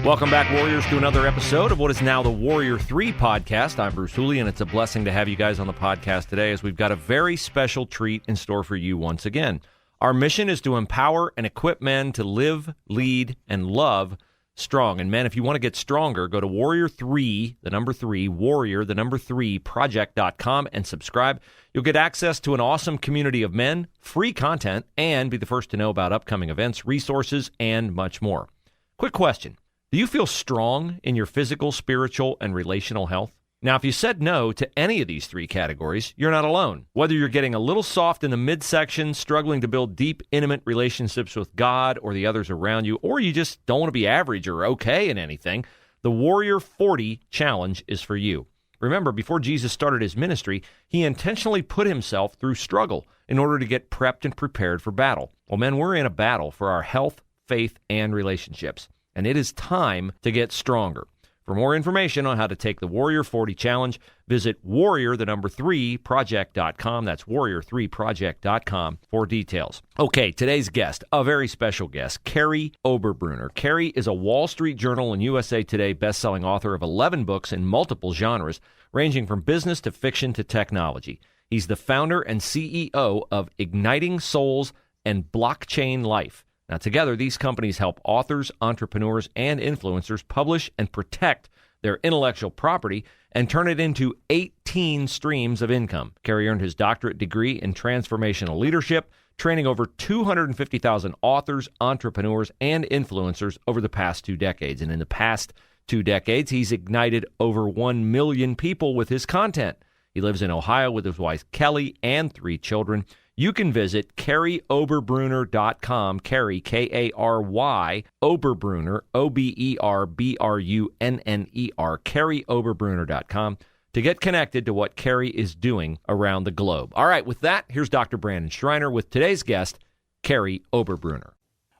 Welcome back, Warriors, to another episode of what is now the Warrior 3 podcast. I'm Bruce Hooley, and it's a blessing to have you guys on the podcast today as we've got a very special treat in store for you once again. Our mission is to empower and equip men to live, lead, and love strong. And men, if you want to get stronger, go to Warrior 3, the number 3, Warrior, the number 3, project.com and subscribe. You'll get access to an awesome community of men, free content, and be the first to know about upcoming events, resources, and much more. Quick question. Do you feel strong in your physical, spiritual, and relational health? Now, if you said no to any of these three categories, you're not alone. Whether you're getting a little soft in the midsection, struggling to build deep, intimate relationships with God or the others around you, or you just don't want to be average or okay in anything, the Warrior 40 Challenge is for you. Remember, before Jesus started his ministry, he intentionally put himself through struggle in order to get prepped and prepared for battle. Well, men, we're in a battle for our health, faith, and relationships. And it is time to get stronger. For more information on how to take the Warrior 40 Challenge, visit Warrior, the number 3, project.com. That's Warrior3project.com for details. Okay, today's guest, a very special guest, Kary Oberbrunner. Kary is a Wall Street Journal and USA Today bestselling author of 11 books in multiple genres, ranging from business to fiction to technology. He's the founder and CEO of Igniting Souls and Blockchain Life. Now, together, these companies help authors, entrepreneurs, and influencers publish and protect their intellectual property and turn it into 18 streams of income. Kary earned his doctorate degree in transformational leadership, training over 250,000 authors, entrepreneurs, and influencers over the past 2 decades. And in the past 2 decades, he's ignited over 1 million people with his content. He lives in Ohio with his wife, Kelly, and 3 children. You can visit KaryOberbrunner.com, Kary, K-A-R-Y, Oberbrunner, O-B-E-R-B-R-U-N-N-E-R, KaryOberbrunner.com to get connected to what Kary is doing around the globe. All right, with that, here's Dr. Brandon Schreiner with today's guest, Kary Oberbrunner.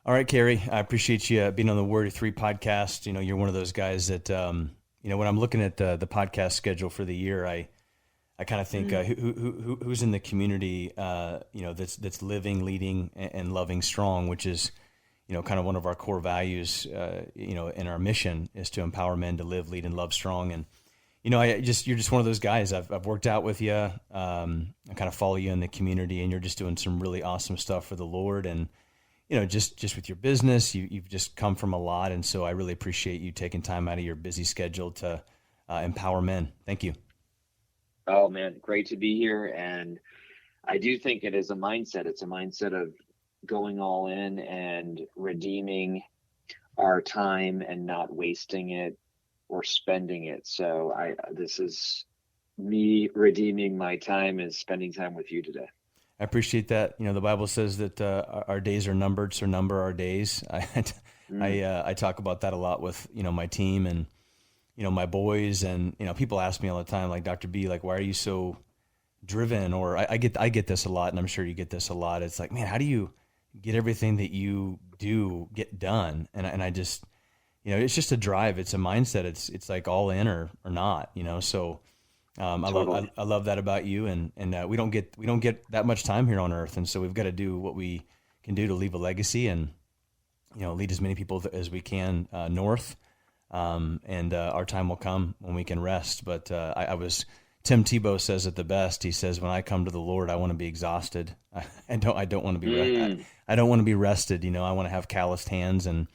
All right, Kary, I appreciate you being on the Warrior 3 podcast. You know, you're one of those guys that, when I'm looking at the podcast schedule for the year, I kind of think who's in the community, that's living, leading, and loving strong, which is, kind of one of our core values, in our mission is to empower men to live, lead, and love strong. And, you're just one of those guys. I've worked out with you. I kind of follow you in the community, and you're just doing some really awesome stuff for the Lord. And, just with your business, you've just come from a lot. And so I really appreciate you taking time out of your busy schedule to empower men. Thank you. Oh man, great to be here. And I do think it is a mindset. It's a mindset of going all in and redeeming our time and not wasting it or spending it. So this is me redeeming my time and spending time with you today. I appreciate that. The Bible says that our days are numbered, so number our days. I talk about that a lot with, my team and my boys, and, people ask me all the time, like, Dr. B, like, why are you so driven? Or I get this a lot, and I'm sure you get this a lot. It's like, man, how do you get everything that you do get done? And I just, it's just a drive. It's a mindset. It's like all in or not, so totally. I love that about you. And we don't get that much time here on earth. And so we've got to do what we can do to leave a legacy and, lead as many people as we can north. And our time will come when we can rest. But Tim Tebow says it the best. He says, when I come to the Lord, I want to be exhausted. I don't want to be I don't want to be rested. I want to have calloused hands and,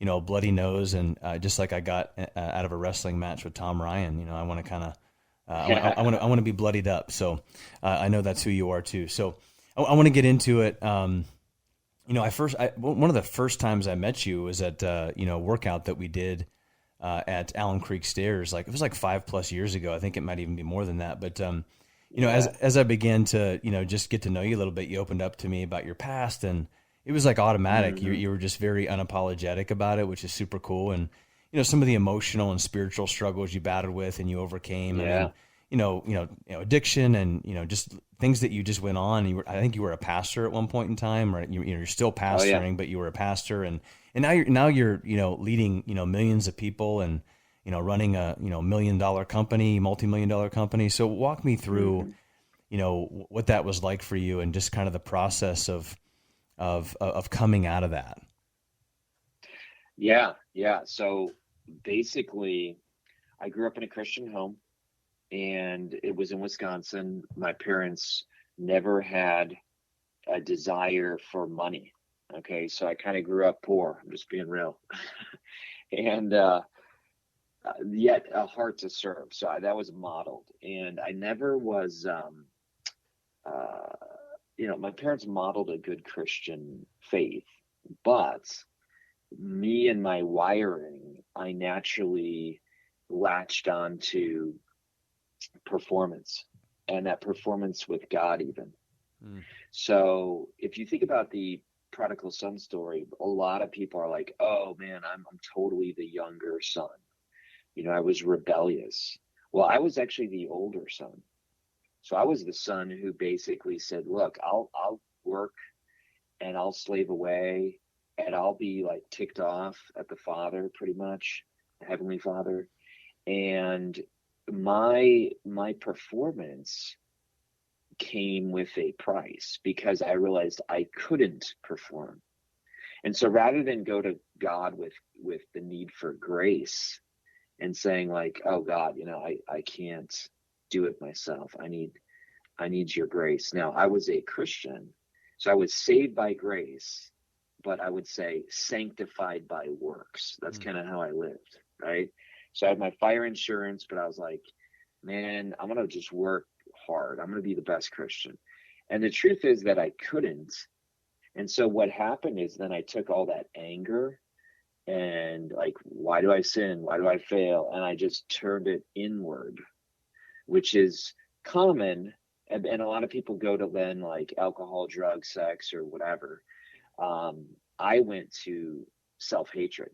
a bloody nose. And just like I got out of a wrestling match with Tom Ryan, I want to kind of, I want to be bloodied up. So I know that's who you are too. So I want to get into it. One of the first times I met you was at, a workout that we did at Allen Creek Stairs. It was 5+ years ago. I think it might even be more than that. But, as I began to, just get to know you a little bit, you opened up to me about your past, and it was automatic. Mm-hmm. You were just very unapologetic about it, which is super cool. And, some of the emotional and spiritual struggles you battled with and you overcame. Yeah. And, addiction and, just things that you just went on. I think you were a pastor at one point in time, or you're still pastoring, but you were a pastor, and now you're leading millions of people and running a $1 million company, multi-million-dollar company. So walk me through what that was like for you and just kind of the process of coming out of that. Yeah. So basically, I grew up in a Christian home, and it was in Wisconsin. My parents never had a desire for money. Okay, so I kind of grew up poor. I'm just being real, and yet a heart to serve. So that was modeled, and I never was. Uh, my parents modeled a good Christian faith, but me and my wiring, I naturally latched on to performance, and that performance with God even. So if you think about the prodigal son story, a lot of people are like, oh man, I'm totally the younger son. I was rebellious. Well, I was actually the older son. So I was the son who basically said, look, I'll work and I'll slave away and I'll be like ticked off at the Father, pretty much, the Heavenly Father. And my performance came with a price, because I realized I couldn't perform. And so rather than go to God with the need for grace and saying like, oh God, I can't do it myself. I need your grace. Now, I was a Christian, so I was saved by grace, but I would say sanctified by works. That's kind of how I lived, right? So I had my fire insurance, but I was like, man, I'm going to just work hard. I'm going to be the best Christian. And the truth is that I couldn't. And so what happened is then I took all that anger and like, why do I sin? Why do I fail? And I just turned it inward, which is common. And a lot of people go to then like alcohol, drugs, sex, or whatever. I went to self-hatred.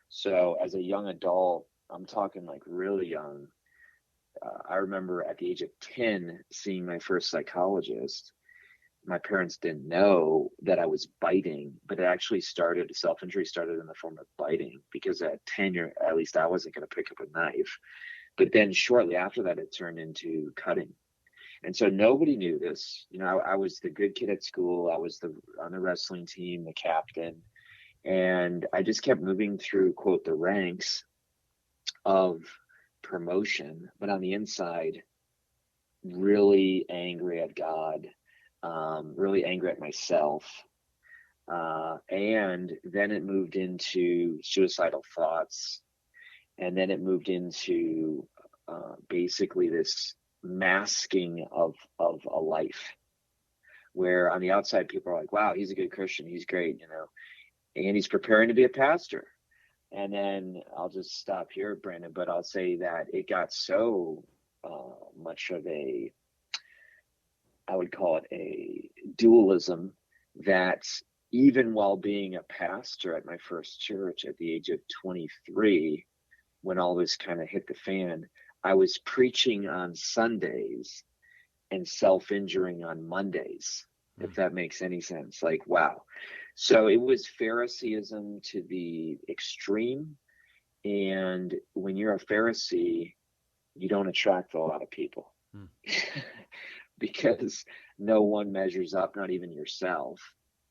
So as a young adult, I'm talking like really young. I remember at the age of 10 seeing my first psychologist. My parents didn't know that I was biting, but it actually started, self-injury started in the form of biting, because at 10, at least I wasn't going to pick up a knife. But then shortly after that, it turned into cutting. And so nobody knew this. I was the good kid at school. I was on the wrestling team, the captain. And I just kept moving through, quote, the ranks of promotion, but on the inside, really angry at God, really angry at myself. And then it moved into suicidal thoughts. And then it moved into basically this masking of a life where on the outside people are like, wow, he's a good Christian, he's great, and he's preparing to be a pastor. And then I'll just stop here, Brandon, but I'll say that it got so much of I would call it a dualism, that even while being a pastor at my first church at the age of 23, when all this kind of hit the fan, I was preaching on Sundays and self-injuring on Mondays, if that makes any sense. Like, wow. So it was Phariseeism to the extreme. And when you're a Pharisee, you don't attract a lot of people because no one measures up, not even yourself,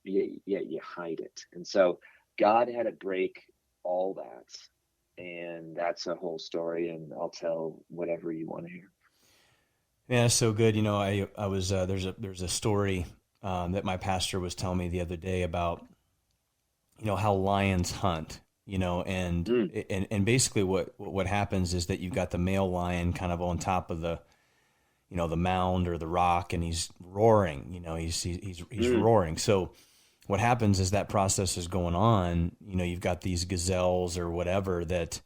yet you hide it. And so God had to break all that. And that's a whole story, and I'll tell whatever you want to hear. Yeah, that's so good. I was there's a story that my pastor was telling me the other day about how lions hunt. And basically what happens is that you've got the male lion kind of on top of the the mound or the rock, and he's roaring. He's roaring. So what happens is that process is going on. You've got these gazelles or whatever that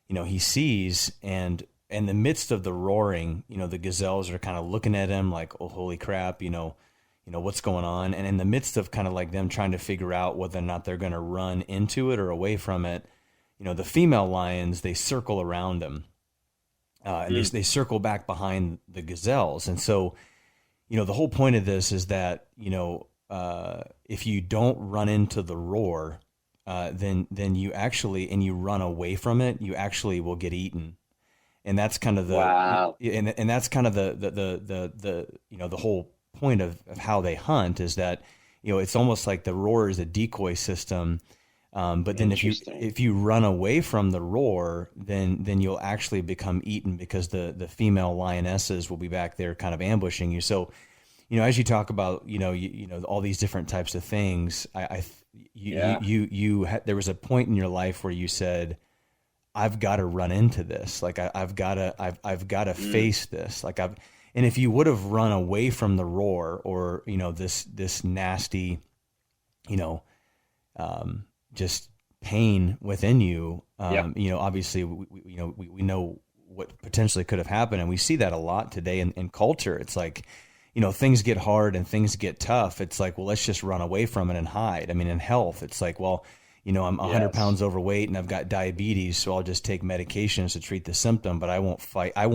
he sees, and in the midst of the roaring, the gazelles are kind of looking at him like, oh, holy crap, what's going on? And in the midst of kind of like them trying to figure out whether or not they're going to run into it or away from it, the female lions, they circle around him, and they circle back behind the gazelles. And so, the whole point of this is that, if you don't run into the roar, then you actually, and you run away from it, you actually will get eaten. And that's kind of the, wow. and that's kind of the whole point of how they hunt is that, it's almost like the roar is a decoy system, But then if you run away from the roar, then you'll actually become eaten, because the female lionesses will be back there kind of ambushing you. So, as you talk about, all these different types of things, there was a point in your life where you said, I've got to run into this. Like I've got to face this. And if you would have run away from the roar, or, this nasty, just pain within you, obviously we know what potentially could have happened. And we see that a lot today in culture. It's like, things get hard and things get tough. It's like, well, let's just run away from it and hide. I mean, in health, it's like, well, I'm 100 pounds overweight and I've got diabetes, so I'll just take medications to treat the symptom, but I won't fight. I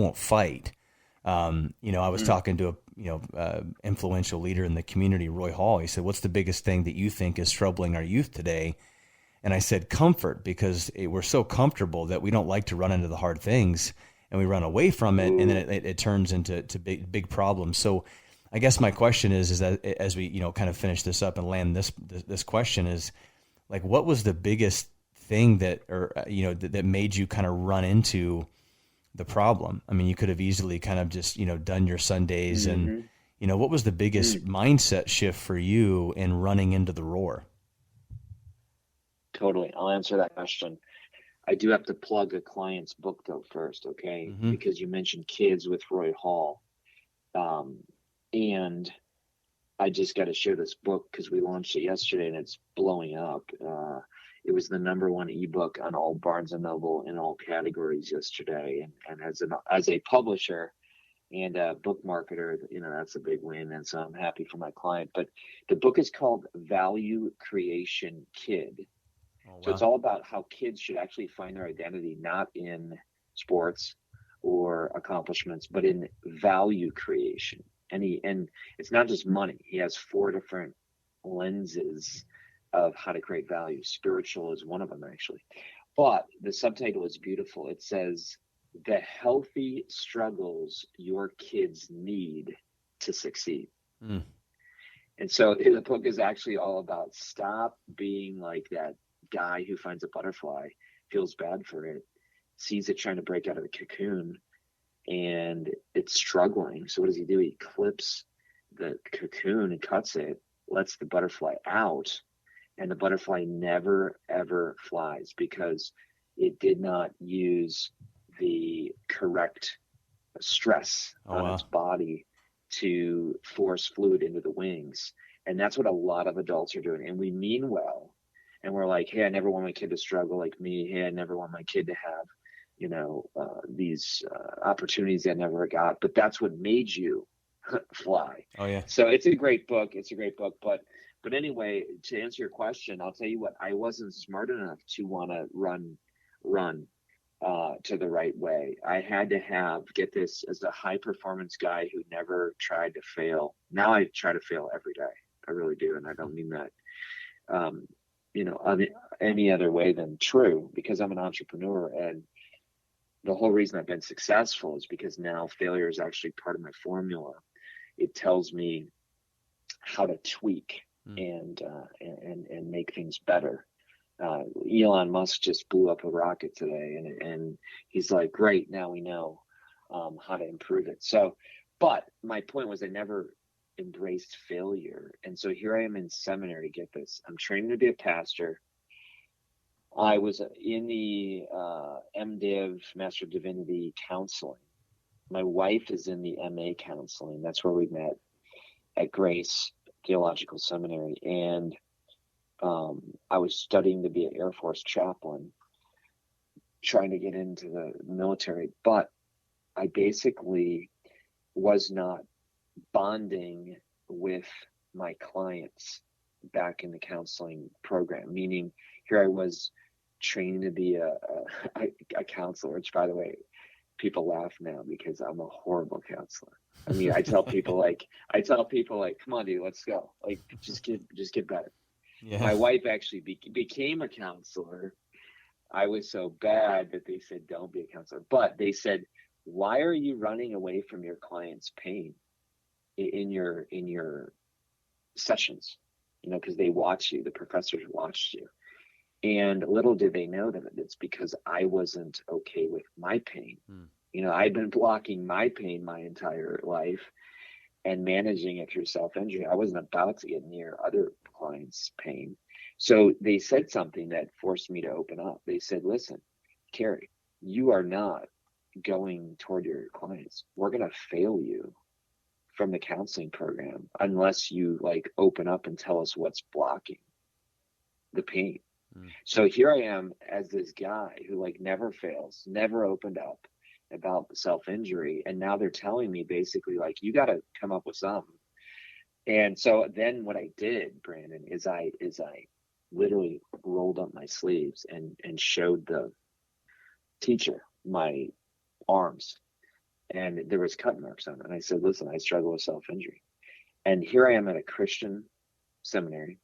was talking to a influential leader in the community, Roy Hall. He said, what's the biggest thing that you think is troubling our youth today? And I said, comfort, because we're so comfortable that we don't like to run into the hard things, and we run away from it. And then it turns into big problems. So I guess my question is that as we, kind of finish this up and land this question is, like, what was the biggest thing that made you kind of run into the problem? I mean, you could have easily kind of just, done your Sundays and, what was the biggest mindset shift for you in running into the roar? Totally. I'll answer that question. I do have to plug a client's book though first, okay? Because you mentioned kids with Roy Hall. And I just got to share this book because we launched it yesterday and it's blowing up. It was the #1 ebook on all Barnes and Noble in all categories yesterday. And as a publisher and a book marketer, that's a big win. And so I'm happy for my client. But the book is called Value Creation Kid. Oh, wow. So it's all about how kids should actually find their identity, not in sports or accomplishments, but in value creation. And it's not just money. He has 4 different lenses of how to create value. Spiritual is one of them, actually. But the subtitle is beautiful. It says, the healthy struggles your kids need to succeed. And so the book is actually all about stop being like that guy who finds a butterfly, feels bad for it, sees it trying to break out of the cocoon, and it's struggling. So what does he do? He clips the cocoon and cuts it, lets the butterfly out, and the butterfly never, ever flies because it did not use the correct stress on its body to force fluid into the wings. And that's what a lot of adults are doing. And we mean well. And we're like, hey, I never want my kid to struggle like me. Hey, I never want my kid to have these opportunities I never got, but that's what made you fly. Oh yeah. So it's a great book. But anyway, to answer your question, I'll tell you what, I wasn't smart enough to want to run to the right way. I had to get this, as a high performance guy who never tried to fail. Now I try to fail every day. I really do. And I don't mean that, any other way than true, because I'm an entrepreneur. And the whole reason I've been successful is because now failure is actually part of my formula. It tells me how to tweak and make things better. Elon Musk just blew up a rocket today, and he's like, great, now we know how to improve it. So, but my point was I never embraced failure. And so here I am in seminary, get this, I'm training to be a pastor. I was in the MDiv, Master of Divinity counseling. My wife is in the MA counseling. That's where we met at Grace Theological Seminary. And I was studying to be an Air Force chaplain, trying to get into the military. But I basically was not bonding with my clients back in the counseling program, meaning here I was training to be a counselor, which, by the way, people laugh now because I'm a horrible counselor. I mean, I tell people like, come on, dude, let's go. Like, just get better. Yeah. My wife actually became a counselor. I was so bad that they said, don't be a counselor. But they said, why are you running away from your client's pain in your sessions? Because they watch you, the professors watched you. And little did they know that it's because I wasn't okay with my pain. I'd been blocking my pain my entire life and managing it through self-injury. I wasn't about to get near other clients' pain. So they said something that forced me to open up. They said, listen, Kary, you are not going toward your clients. We're going to fail you from the counseling program unless you open up and tell us what's blocking the pain. So here I am as this guy who never fails, never opened up about self-injury. And now they're telling me basically you got to come up with something. And so then what I did, Brandon, is I literally rolled up my sleeves and showed the teacher my arms, and there was cut marks on it. And I said, listen, I struggle with self-injury. And here I am at a Christian seminary.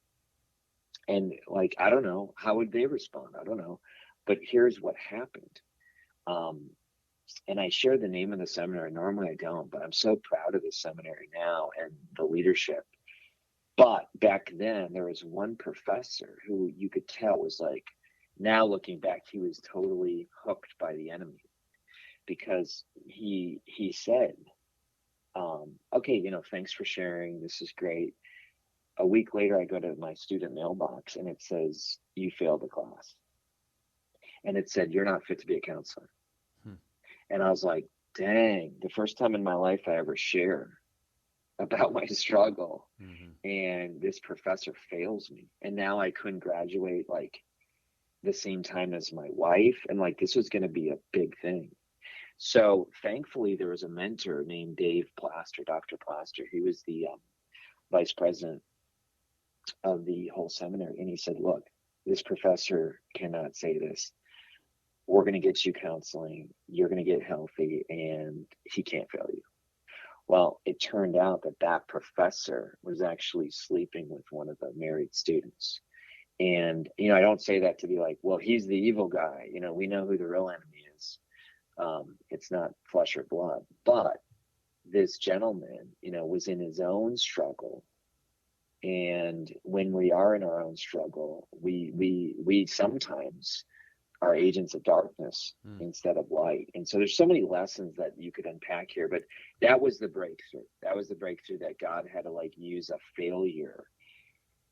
And I don't know, how would they respond? I don't know. But here's what happened. And I share the name of the seminary. Normally I don't, but I'm so proud of the seminary now and the leadership. But back then there was one professor who you could tell was now looking back, he was totally hooked by the enemy, because he said, okay, thanks for sharing. This is great. A week later, I go to my student mailbox and it says, you failed the class. And it said, you're not fit to be a counselor. And I was like, dang, the first time in my life I ever share about my struggle. And this professor fails me. And now I couldn't graduate the same time as my wife. And this was going to be a big thing. So thankfully there was a mentor named Dave Plaster, Dr. Plaster. He was the vice president of the whole seminary. And he said, look, this professor cannot say this. We're going to get you counseling. You're going to get healthy, and he can't fail you. Well, it turned out that professor was actually sleeping with one of the married students. And, I don't say that to be well, he's the evil guy. We know who the real enemy is. It's not flesh or blood. But this gentleman, was in his own struggle. And when we are in our own struggle, we sometimes are agents of darkness instead of light. And so there's so many lessons that you could unpack here, but that was the breakthrough. That was the breakthrough that God had to use a failure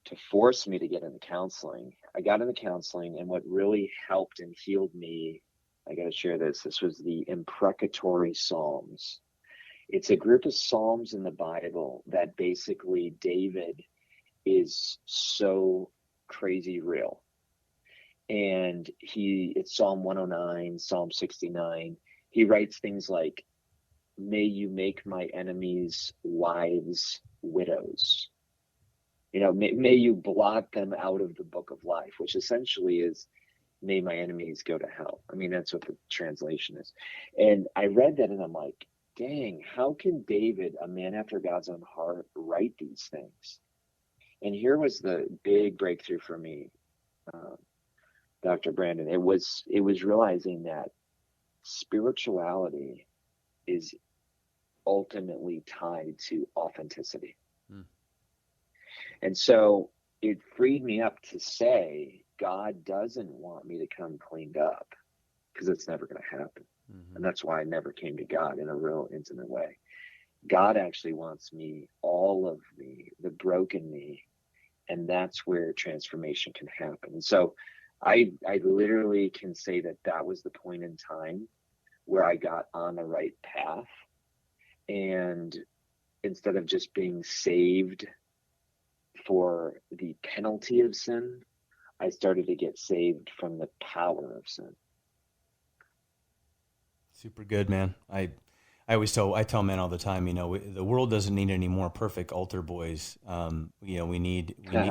to force me to get into counseling. I got into counseling, and what really helped and healed me, I got to share this. This was the imprecatory Psalms. It's a group of Psalms in the Bible that basically David is so crazy real. And it's Psalm 109, Psalm 69. He writes things like, may you make my enemies' wives widows. May you blot them out of the book of life, which essentially is, may my enemies go to hell. I mean, that's what the translation is. And I read that and I'm like, dang, how can David, a man after God's own heart, write these things? And here was the big breakthrough for me, Dr. Brandon. It was realizing that spirituality is ultimately tied to authenticity. And so it freed me up to say, God doesn't want me to come cleaned up, because it's never going to happen. And that's why I never came to God in a real intimate way. God actually wants me, all of me, the broken me, and that's where transformation can happen. And so I literally can say that was the point in time where I got on the right path. And instead of just being saved for the penalty of sin, I started to get saved from the power of sin. Super good, man. I tell men all the time, the world doesn't need any more perfect altar boys. We need men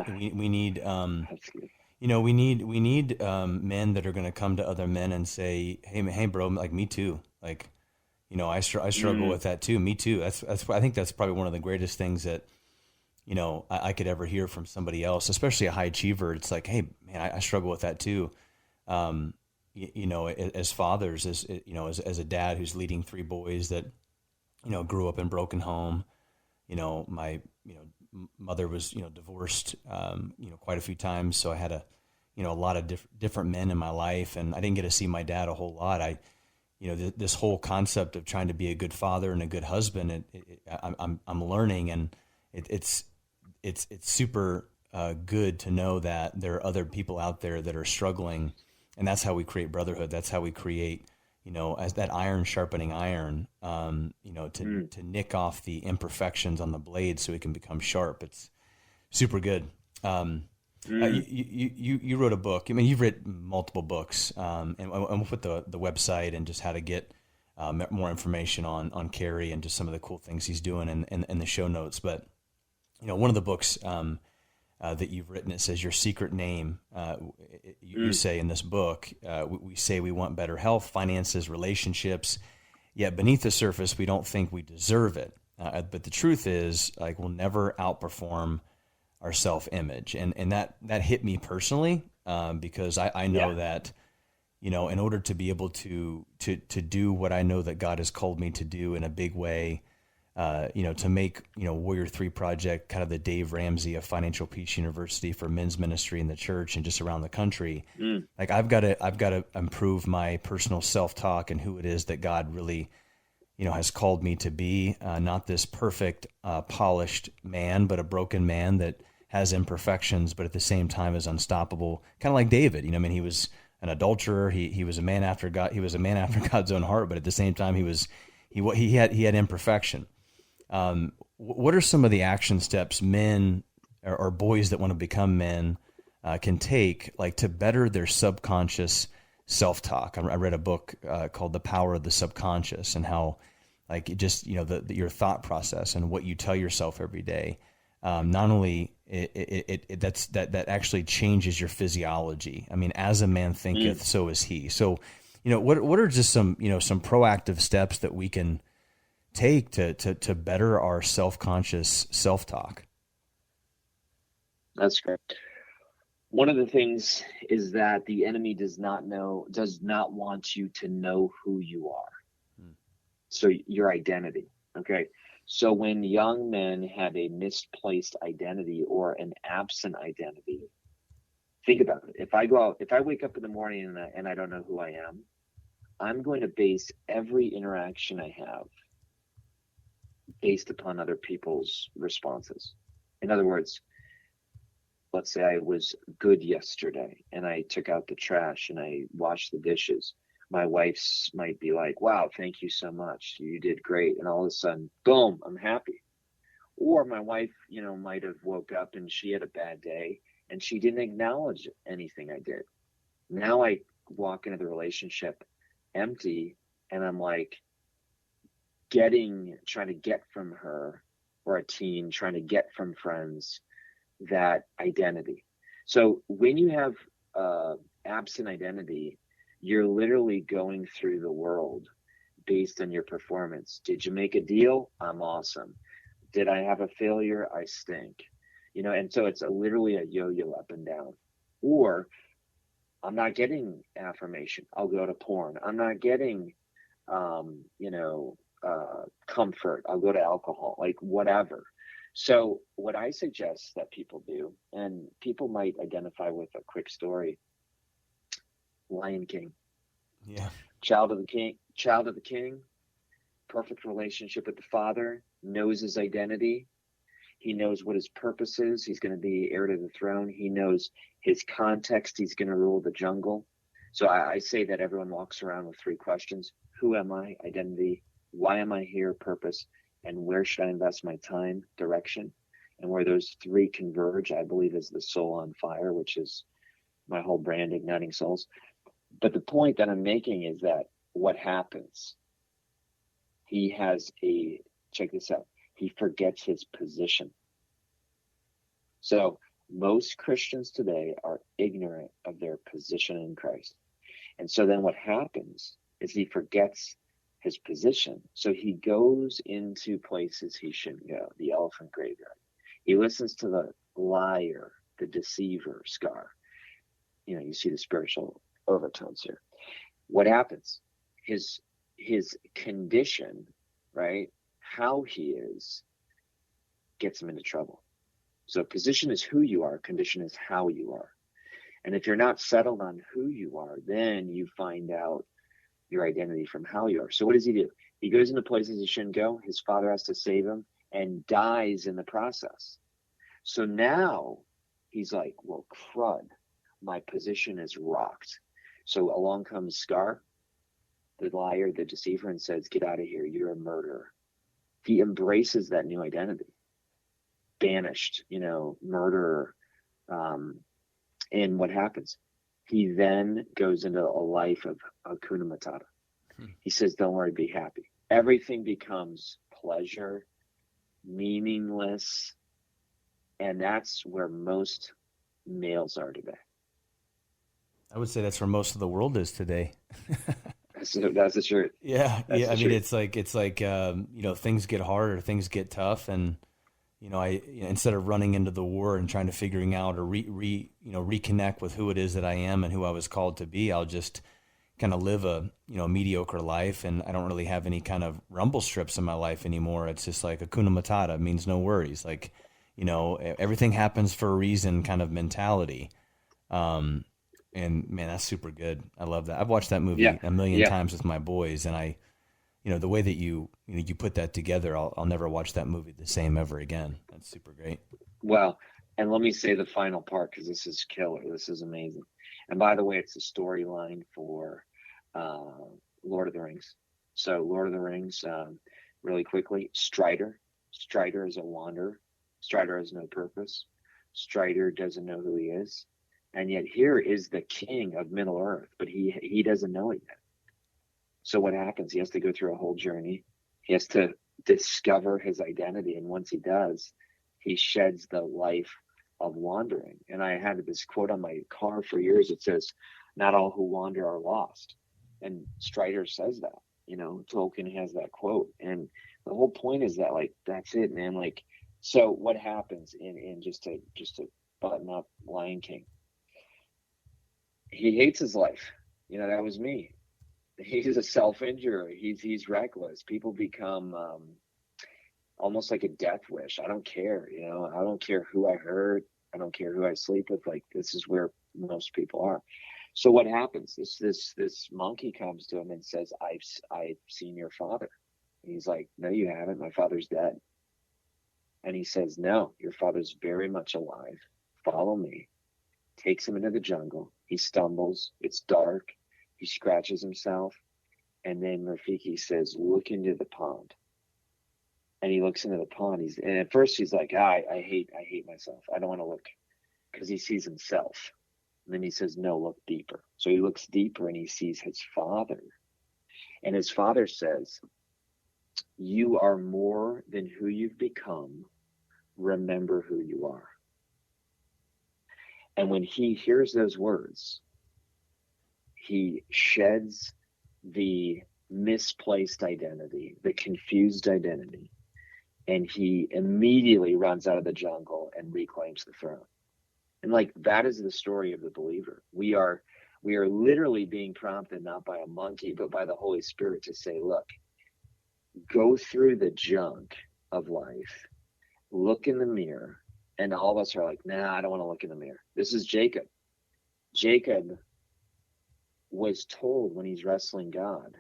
that are going to come to other men and say, hey, bro, me too. I struggle with that too. Me too. I think that's probably one of the greatest things that, I could ever hear from somebody else, especially a high achiever. It's like, hey, man, I struggle with that too. As fathers, as a dad who's leading 3 boys that, grew up in broken home. My, mother was, divorced, quite a few times. So I had to, a lot of different men in my life, and I didn't get to see my dad a whole lot. This whole concept of trying to be a good father and a good husband, I'm learning, and it's super good to know that there are other people out there that are struggling, and that's how we create brotherhood. That's how we create, as that iron sharpening iron, to nick off the imperfections on the blade so it can become sharp. It's super good. You wrote a book. I mean, you've written multiple books, and we'll put the website and just how to get more information on Kary and just some of the cool things he's doing in the show notes. But one of the books that you've written, it says your secret name. You say in this book, we say we want better health, finances, relationships, yet beneath the surface we don't think we deserve it. But the truth is, like, we'll never outperform our self-image. And that hit me personally, because I know that, in order to be able to do what I know that God has called me to do in a big way, to make, Warrior 3 Project kind of the Dave Ramsey of Financial Peace University for men's ministry in the church and just around the country. Like, I've got to improve my personal self-talk and who it is that God really, has called me to be, not this perfect, polished man, but a broken man that has imperfections, but at the same time is unstoppable. Kind of like David, he was an adulterer. He was a man after God. He was a man after God's own heart, but at the same time, he had imperfection. What are some of the action steps men or boys that want to become men can take, like, to better their subconscious self-talk? I read a book called The Power of the Subconscious, and how, like, just your thought process and what you tell yourself every day. Not only that actually changes your physiology. I mean, as a man thinketh, so is he. So, what are just some proactive steps that we can take to better our self-conscious self-talk? That's great. One of the things is that the enemy does not want you to know who you are. So your identity. Okay. So when young men have a misplaced identity or an absent identity, think about it. If I wake up in the morning and I don't know who I am, I'm going to base every interaction I have based upon other people's responses. In other words, let's say I was good yesterday and I took out the trash and I washed the dishes. My wife might be like, wow, thank you so much. You did great. And all of a sudden, boom, I'm happy. Or my wife, might have woke up and she had a bad day and she didn't acknowledge anything I did. Now I walk into the relationship empty, and I'm like trying to get from her, or a teen trying to get from friends, that identity. So when you have absent identity, you're literally going through the world based on your performance. Did you make a deal? I'm awesome. Did I have a failure? I stink. And so it's literally a yo-yo up and down. Or I'm not getting affirmation. I'll go to porn. I'm not getting, comfort. I'll go to alcohol, like whatever. So what I suggest that people do, and people might identify with a quick story, Lion King. Yeah. Child of the king, perfect relationship with the father, knows his identity. He knows what his purpose is. He's going to be heir to the throne. He knows his context. He's going to rule the jungle. So I say that everyone walks around with 3 questions. Who am I? Identity. Why am I here? Purpose. And where should I invest my time? Direction. And where those 3 converge, I believe, is the soul on fire, which is my whole brand, Igniting Souls. But the point that I'm making is that what happens, check this out, he forgets his position. So most Christians today are ignorant of their position in Christ. And so then what happens is he forgets his position. So he goes into places he shouldn't go, the elephant graveyard. He listens to the liar, the deceiver, Scar. You see the spiritual overtones here. What happens? His condition, right? How he is, gets him into trouble. So position is who you are, condition is how you are. And if you're not settled on who you are, then you find out your identity from how you are. So what does he do? He goes into places he shouldn't go. His father has to save him and dies in the process. So now he's like, well, crud, my position is rocked. So along comes Scar, the liar, the deceiver, and says, get out of here. You're a murderer. He embraces that new identity. Banished, murderer. And what happens? He then goes into a life of Hakuna Matata. He says, don't worry, be happy. Everything becomes pleasure, meaningless. And that's where most males are today. I would say that's where most of the world is today. That's the truth. Yeah. That's I the mean, truth. it's like, things get hard or things get tough. And, instead of running into the war and trying to figuring out or reconnect with who it is that I am and who I was called to be, I'll just kind of live a mediocre life, and I don't really have any kind of rumble strips in my life anymore. It's just like Hakuna Matata, means no worries. Like, everything happens for a reason kind of mentality. And man, that's super good. I love that. I've watched that movie a million times with my boys, and the way that you put that together, I'll never watch that movie the same ever again. That's super great. Well, and let me say the final part, because this is killer. This is amazing. And by the way, it's the storyline for Lord of the Rings. So Lord of the Rings, really quickly, Strider is a wanderer. Strider has no purpose. Strider doesn't know who he is. And yet here is the king of Middle Earth, but he doesn't know it yet. So what happens? He has to go through a whole journey. He has to discover his identity. And once he does, he sheds the life of wandering. And I had this quote on my car for years. It says, not all who wander are lost. And Strider says that, Tolkien has that quote. And the whole point is that, like, that's it, man. Like, so what happens in just to button up Lion King? He hates his life. That was me. He's a self-injurer. He's reckless. People become almost like a death wish. I don't care. I don't care who I hurt. I don't care who I sleep with. Like, this is where most people are. So what happens? This monkey comes to him and says, I've seen your father. And he's like, no, you haven't. My father's dead. And he says, no, your father's very much alive. Follow me. Takes him into the jungle. He stumbles. It's dark. He scratches himself. And then Rafiki says, look into the pond. And he looks into the pond. And at first he's like, I hate myself. I don't want to look, because he sees himself. And then he says, no, look deeper. So he looks deeper and he sees his father. And his father says, you are more than who you've become. Remember who you are. And when he hears those words, he sheds the misplaced identity, the confused identity, and he immediately runs out of the jungle and reclaims the throne. And like, that is the story of the believer. We are literally being prompted not by a monkey, but by the Holy Spirit to say, look, go through the junk of life, look in the mirror. And all of us are like, nah, I don't want to look in the mirror. This is Jacob. Jacob was told when he's wrestling God,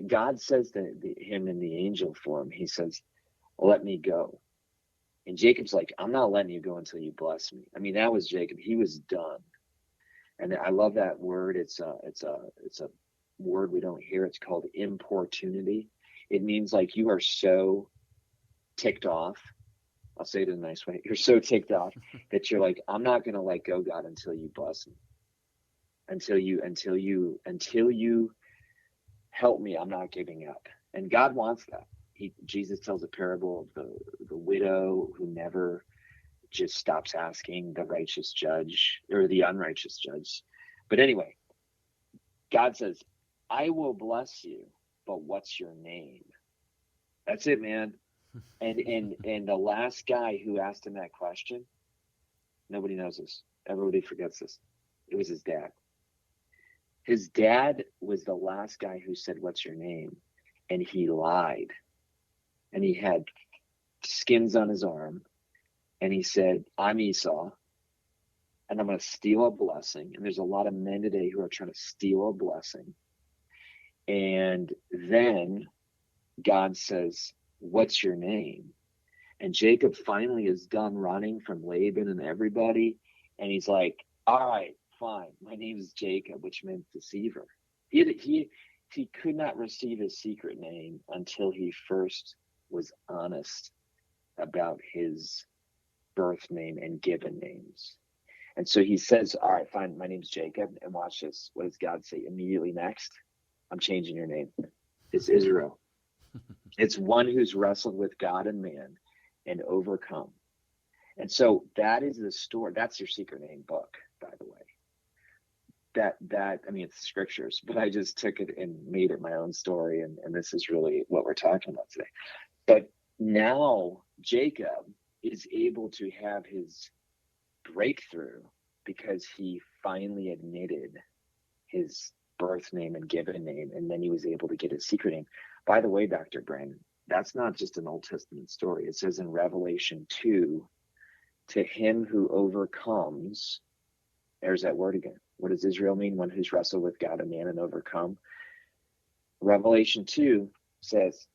God says to him in the angel form, he says, let me go. And Jacob's like, I'm not letting you go until you bless me. I mean, that was Jacob. He was done. And I love that word. It's a word we don't hear. It's called importunity. It means like you are so ticked off. I'll say it in a nice way. You're so ticked off that you're like, I'm not going to let go, God, until you bless me. Until you help me, I'm not giving up. And God wants that. Jesus tells a parable of the widow who never just stops asking the righteous judge or the unrighteous judge. But anyway, God says, I will bless you, but what's your name? That's it, man. And the last guy who asked him that question, nobody knows this. Everybody forgets this. It was his dad. His dad was the last guy who said, what's your name? And he lied. And he had skins on his arm. And he said, I'm Esau. and I'm going to steal a blessing. And there's a lot of men today who are trying to steal a blessing. And then God says, what's your name? And Jacob finally is done running from Laban and everybody. And he's like, all right, fine. My name is Jacob, which meant deceiver. He could not receive his secret name until he first was honest about his birth name and given names. And so he says, all right, fine, my name's Jacob. And watch this. What does God say immediately next? I'm changing your name. It's Israel. It's one who's wrestled with God and man and overcome. And so that is the story. That's your secret name book, by the way. I mean, it's scriptures, but I just took it and made it my own story. And this is really what we're talking about today. But now Jacob is able to have his breakthrough because he finally admitted his birth name and given name. And then he was able to get his secret name. By the way, Dr. Brandon, that's not just an Old Testament story. It says in Revelation 2, to him who overcomes, there's that word again. What does Israel mean? One who's wrestled with God and man and overcome. Revelation 2 says,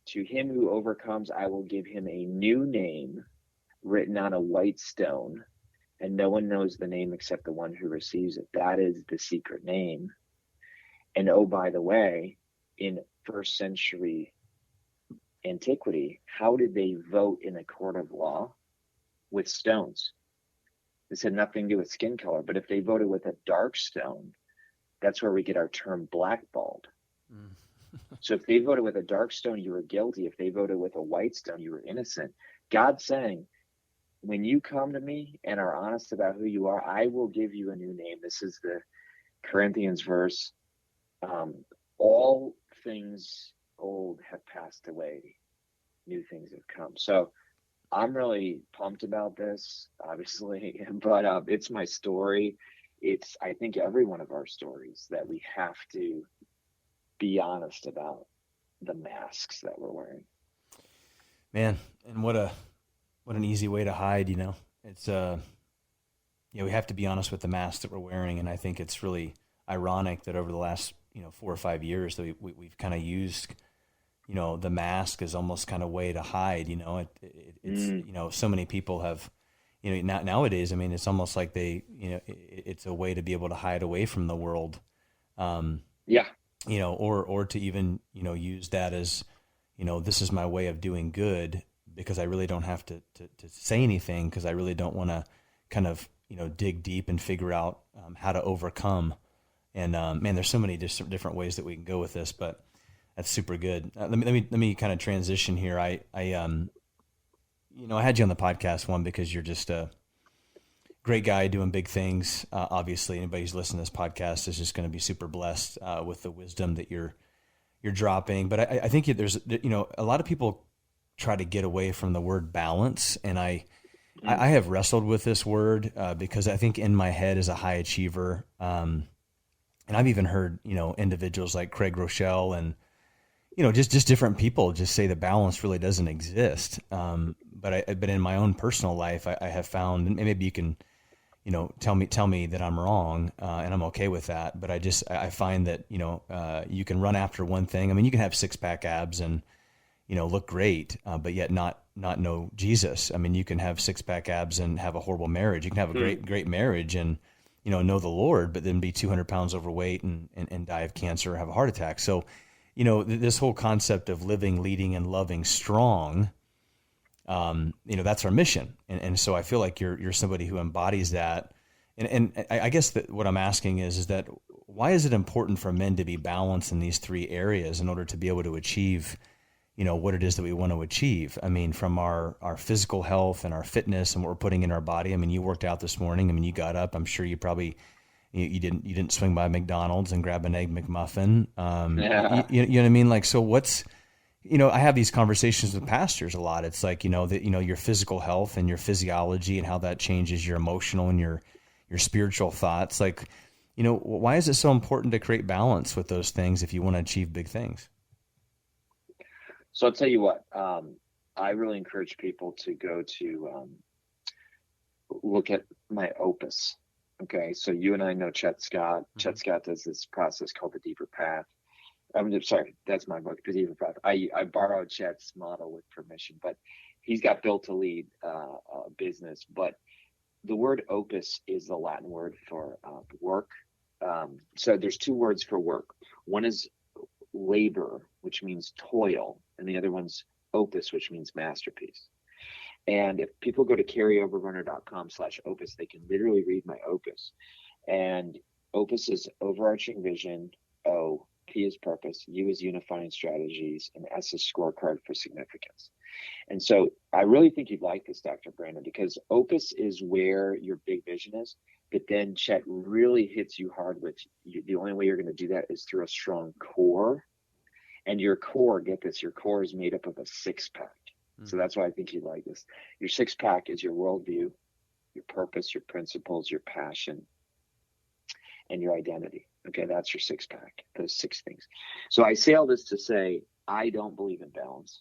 to him who overcomes, I will give him a new name written on a white stone, and no one knows the name except the one who receives it. That is the secret name. And oh, by the way, in first century antiquity, how did they vote in a court of law? With stones. This had nothing to do with skin color, but if they voted with a dark stone, that's where we get our term blackballed. So if they voted with a dark stone, you were guilty. If they voted with a white stone, you were innocent. God's saying, when you come to me and are honest about who you are, I will give you a new name. This is the Corinthians verse. All things old have passed away. New things have come. So I'm really pumped about this, obviously, but it's my story. It's, I think, every one of our stories that we have to be honest about the masks that we're wearing. Man, and what an easy way to hide, It's we have to be honest with the mask that we're wearing, and I think it's really ironic that over the last 4 or 5 years that we've kind of used the mask is almost kind of way to hide, it's, so many people have, nowadays, I mean, it's almost like it's a way to be able to hide away from the world. Yeah. Or to even, use that as, this is my way of doing good because I really don't have to say anything because I really don't want to kind of, dig deep and figure out how to overcome. And, man, there's so many different ways that we can go with this, but that's super good. Let me kind of transition here. I had you on the podcast because you're just a great guy doing big things. Obviously, anybody who's listening to this podcast is just going to be super blessed with the wisdom that you're dropping. But I think there's a lot of people try to get away from the word balance, and I have wrestled with this word because I think in my head as a high achiever, and I've even heard individuals like Craig Rochelle and just different people just say the balance really doesn't exist. But in my own personal life, I have found, and maybe you can, tell me that I'm wrong, and I'm okay with that. But I find that, you can run after one thing. I mean, you can have 6-pack abs and, look great, but yet not know Jesus. I mean, you can have 6-pack abs and have a horrible marriage. You can have a great marriage and, know the Lord, but then be 200 pounds overweight and die of cancer or have a heart attack. So, this whole concept of living, leading, and loving strong, that's our mission. And so I feel like you're somebody who embodies that. And I guess that what I'm asking is that why is it important for men to be balanced in these 3 areas in order to be able to achieve, what it is that we want to achieve? I mean, from our physical health and our fitness and what we're putting in our body. I mean, you worked out this morning. I mean, you got up. I'm sure you probably you didn't swing by McDonald's and grab an egg McMuffin. Yeah. You know what I mean? Like, so what's, I have these conversations with pastors a lot. It's like, that, your physical health and your physiology and how that changes your emotional and your spiritual thoughts. Like, why is it so important to create balance with those things if you want to achieve big things? So I'll tell you what, I really encourage people to go to look at my opus. Okay, so you and I know Chet Scott. Chet Scott does this process called the Deeper Path. I'm sorry, that's my book, the Deeper Path. I borrowed Chet's model with permission, but he's got Built to Lead business. But the word opus is the Latin word for work. So there's two words for work. One is labor, which means toil, and the other one's opus, which means masterpiece. And if people go to karyoberbrunner.com/opus, they can literally read my opus. And opus is overarching vision, O, P is purpose, U is unifying strategies, and S is scorecard for significance. And so I really think you'd like this, Dr. Brandon, because opus is where your big vision is. But then Chet really hits you hard with the only way you're going to do that is through a strong core. And your core, get this, your core is made up of a six-pack. So that's why I think you'd like this. Your six-pack is your worldview, your purpose, your principles, your passion, and your identity. Okay, that's your six-pack, those six things. So I say all this to say, I don't believe in balance.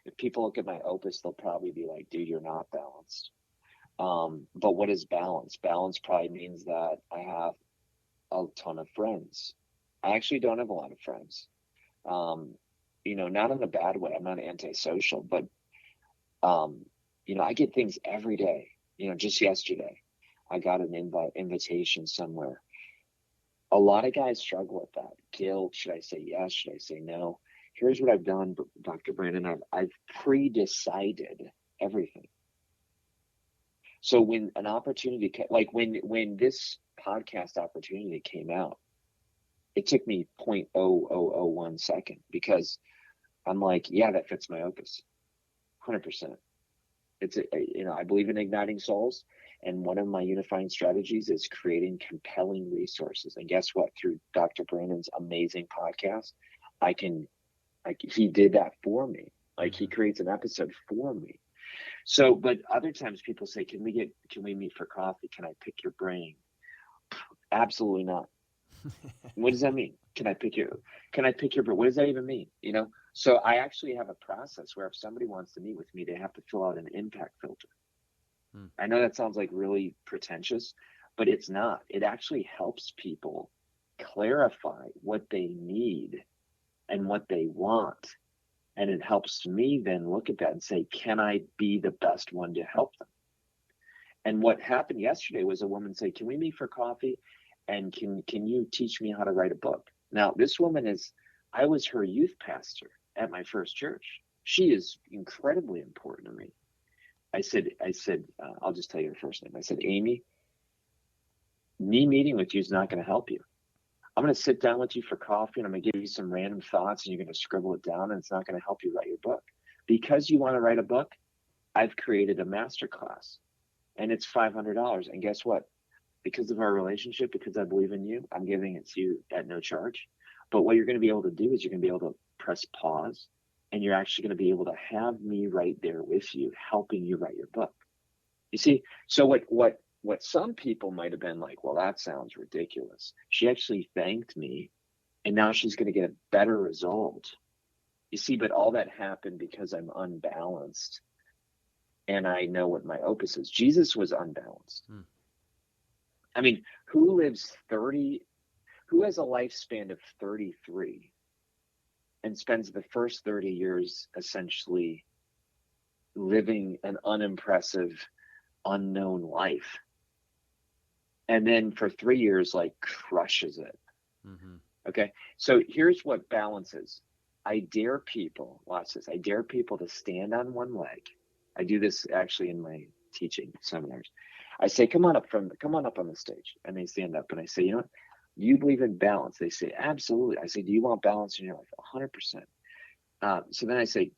If people look at my opus, they'll probably be like, dude, you're not balanced. But what is balance? Balance probably means that I have a ton of friends. I actually don't have a lot of friends. Not in a bad way. I'm not antisocial, but I get things every day. Just yesterday, I got an invitation somewhere. A lot of guys struggle with that. Guilt. Should I say yes? Should I say no? Here's what I've done, Dr. Brandon. I've pre-decided everything. So when an opportunity, like when this podcast opportunity came out, it took me 0.0001 second because I'm like, yeah, that fits my opus, 100%. I believe in igniting souls, and one of my unifying strategies is creating compelling resources. And guess what? Through Dr. Brandon's amazing podcast, he did that for me. Like he creates an episode for me. So, but other times people say, can we meet for coffee? Can I pick your brain? Absolutely not. What does that mean? Can I pick your brain? What does that even mean? So I actually have a process where if somebody wants to meet with me, they have to fill out an impact filter. I know that sounds like really pretentious, but it's not. It actually helps people clarify what they need and what they want. And it helps me then look at that and say, can I be the best one to help them? And what happened yesterday was a woman say, can we meet for coffee? And can you teach me how to write a book? Now, this woman I was her youth pastor at my first church. She is incredibly important to me. I said, I'll just tell you her first name. I said, Amy, me meeting with you is not going to help you. I'm going to sit down with you for coffee and I'm going to give you some random thoughts and you're going to scribble it down and it's not going to help you write your book. Because you want to write a book, I've created a masterclass and it's $500. And guess what? Because of our relationship, because I believe in you, I'm giving it to you at no charge. But what you're going to be able to do is you're going to be able to press pause and you're actually going to be able to have me right there with you, helping you write your book. You see, so what some people might have been like, well, that sounds ridiculous. She actually thanked me and now she's going to get a better result. You see, but all that happened because I'm unbalanced and I know what my opus is. Jesus was unbalanced. I mean, who has a lifespan of 33 and spends the first 30 years essentially living an unimpressive, unknown life? And then for 3 years, crushes it. Okay. So here's what balance is. I dare people, watch this. I dare people to stand on one leg. I do this actually in my teaching seminars. I say, come on up on the stage. And they stand up and I say, you know what? Do you believe in balance? They say, absolutely. I say, do you want balance in your life? 100%. So then I say,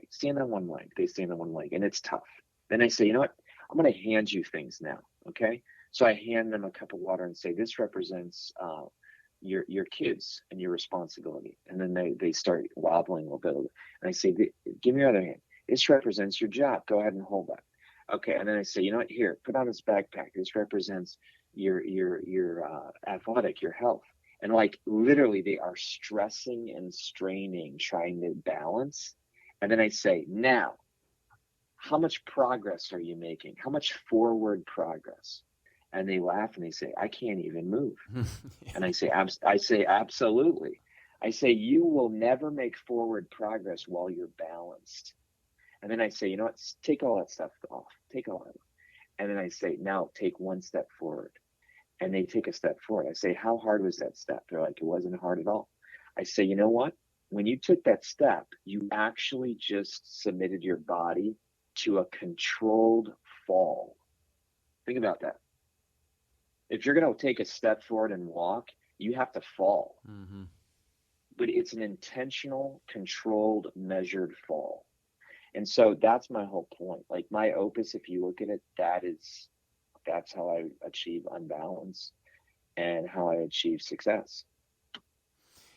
stand on one leg. They stand on one leg and it's tough. Then I say, you know what? I'm going to hand you things now. Okay. So I hand them a cup of water and say, this represents your kids and your responsibility. And then they start wobbling a little bit. And I say, give me your other hand. This represents your job. Go ahead and hold that. Okay. And then I say, you know what? Here, put on this backpack. This represents your athletic, your health. And literally they are stressing and straining, trying to balance. And then I say, now, how much progress are you making? How much forward progress? And they laugh and they say, I can't even move. Yeah. And I say, absolutely. I say, you will never make forward progress while you're balanced. And then I say, you know what, take all that stuff off, take all that. And then I say, now take one step forward. And they take a step forward. I say, how hard was that step? They're like, it wasn't hard at all. I say, you know what? When you took that step, you actually just submitted your body to a controlled fall. Think about that. If you're going to take a step forward and walk, you have to fall. Mm-hmm. But it's an intentional, controlled, measured fall. And so that's my whole point. Like my opus, if you look at it, that's how I achieve unbalance and how I achieve success.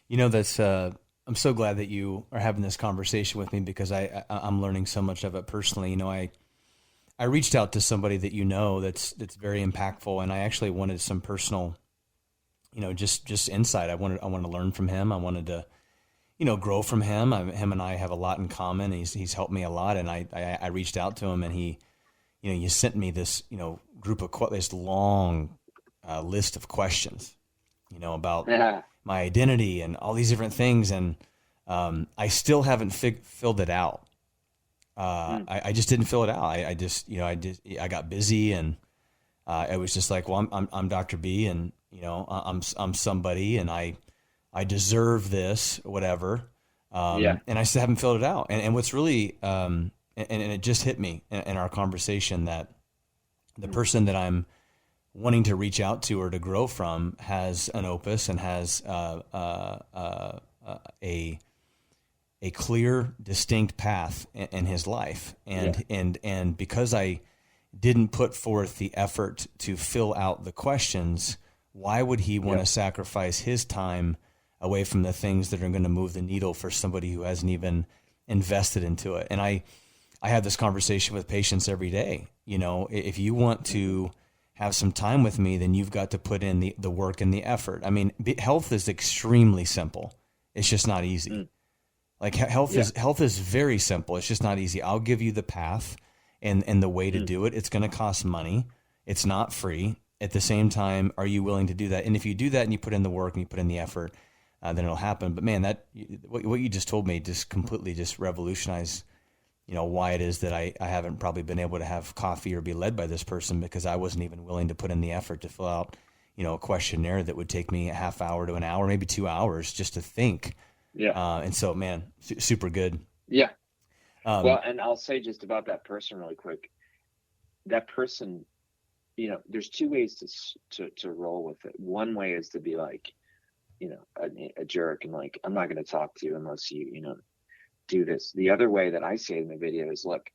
You know, that's I'm so glad that you are having this conversation with me, because I'm learning so much of it personally. You know, I reached out to somebody that you know that's very impactful, and I actually wanted some personal, you know, just insight. I wanted to learn from him. I wanted to, you know, grow from him. Him and I have a lot in common. He's helped me a lot, and I reached out to him, and he, you know, you sent me this, you know, this long list of questions, you know, about my identity and all these different things, and I still haven't filled it out. I just didn't fill it out. I got busy, and I was just like, well, I'm Dr. B, and you know, I'm somebody, and I deserve this, whatever. And I still haven't filled it out. And what's really, and it just hit me in our conversation that the person that I'm wanting to reach out to or to grow from has an opus and has a clear, distinct path in his life. And because I didn't put forth the effort to fill out the questions, why would he want to sacrifice his time away from the things that are going to move the needle for somebody who hasn't even invested into it? And I have this conversation with patients every day. You know, if you want to have some time with me, then you've got to put in the work and the effort. I mean, health is extremely simple. It's just not easy. Like health is very simple. It's just not easy. I'll give you the path and the way to do it. It's going to cost money. It's not free. At the same time, are you willing to do that? And if you do that and you put in the work and you put in the effort, then it'll happen. But man, what you just told me just completely just revolutionized, you know, why it is that I haven't probably been able to have coffee or be led by this person, because I wasn't even willing to put in the effort to fill out, you know, a questionnaire that would take me a half hour to an hour, maybe 2 hours just to think. And so, man, super good. Yeah. Well, and I'll say just about that person really quick. That person, you know, there's two ways to roll with it. One way is to be like, you know, a jerk and like, I'm not going to talk to you unless you, you know, do this. The other way that I say in the video is, look,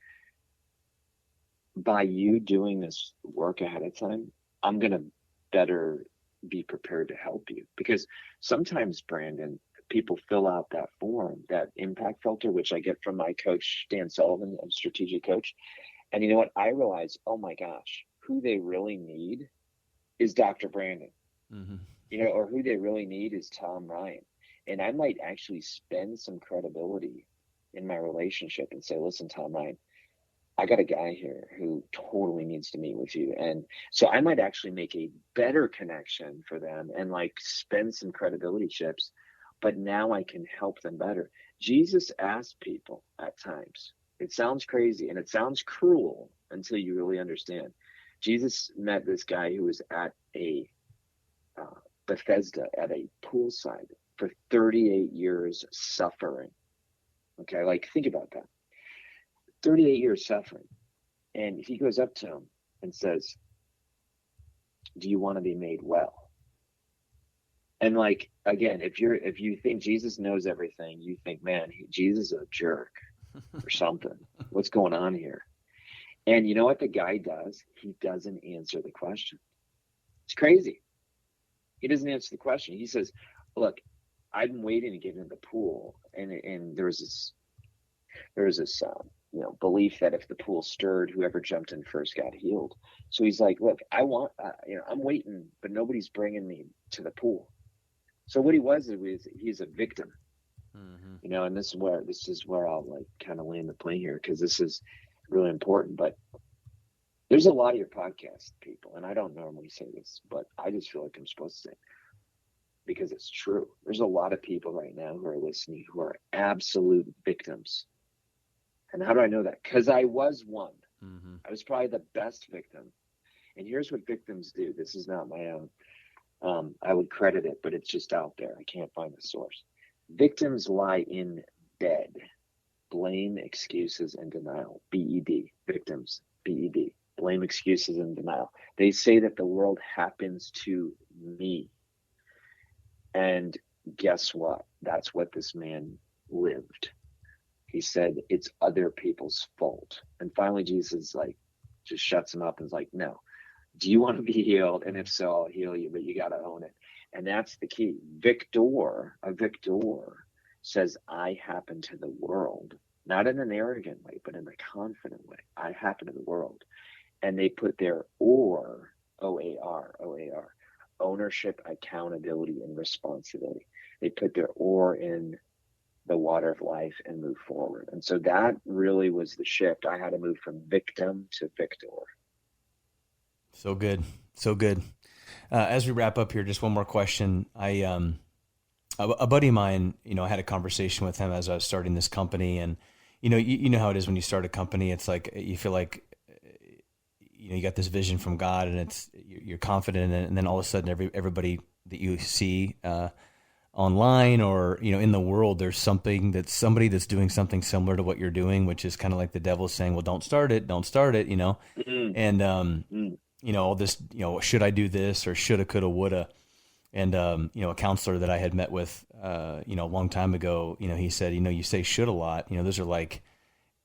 by you doing this work ahead of time, I'm going to better be prepared to help you. Because sometimes, Brandon, people fill out that form, that impact filter, which I get from my coach, Dan Sullivan, a strategic coach. And you know what? I realize, oh my gosh, who they really need is Dr. Brandon, you know, or who they really need is Tom Ryan. And I might actually spend some credibility in my relationship and say, listen, Tom Ryan, I got a guy here who totally needs to meet with you. And so I might actually make a better connection for them and like spend some credibility chips, but now I can help them better. Jesus asked people at times, it sounds crazy and it sounds cruel until you really understand. Jesus met this guy who was at a Bethesda, at a poolside for 38 years suffering. Okay, like think about that. 38 years suffering. And he goes up to him and says, do you want to be made well? And like, again, if you think Jesus knows everything, you think, man, Jesus is a jerk or something. What's going on here? And you know what the guy does? He doesn't answer the question. It's crazy. He doesn't answer the question. He says, look, I've been waiting to get into the pool. And there was this you know, belief that if the pool stirred, whoever jumped in first got healed. So he's like, look, I want, you know, I'm waiting, but nobody's bringing me to the pool. So what he was he's a victim, you know, and this is where I'll like kind of land the plane here, because this is really important. But There's a lot of your podcast people, and I don't normally say this, but I just feel like I'm supposed to say it because it's true. There's a lot of people right now who are listening who are absolute victims. And how do I know that? Because I was one. Mm-hmm. I was probably the best victim. And here's what victims do. This is not my own. I would credit it, but it's just out there. I can't find the source. Victims lie in bed. Blame, excuses, and denial. BED. Victims. BED. Blame, excuses, and denial. They say that the world happens to me. And guess what? That's what this man lived. He said, it's other people's fault. And finally, Jesus just shuts him up and is like, no. Do you want to be healed? And if so, I'll heal you, but you got to own it. And that's the key. A victor says, I happen to the world, not in an arrogant way, but in a confident way. I happen to the world. And they put their O-A-R, ownership, accountability, and responsibility. They put their oar in the water of life and move forward. And so that really was the shift. I had to move from victim to victor. So good. So good. As we wrap up here, just one more question. A buddy of mine, I had a conversation with him as I was starting this company, and you know how it is when you start a company. It's like you feel like you got this vision from God, and you're confident in it, and then all of a sudden, everybody that you see online or in the world, there's somebody that's doing something similar to what you're doing, which is kind of like the devil saying, "Well, don't start it," Mm-hmm. and all this, should I do this or shoulda, coulda, woulda. And, a counselor that I had met with, a long time ago, he said, you say should a lot, those are like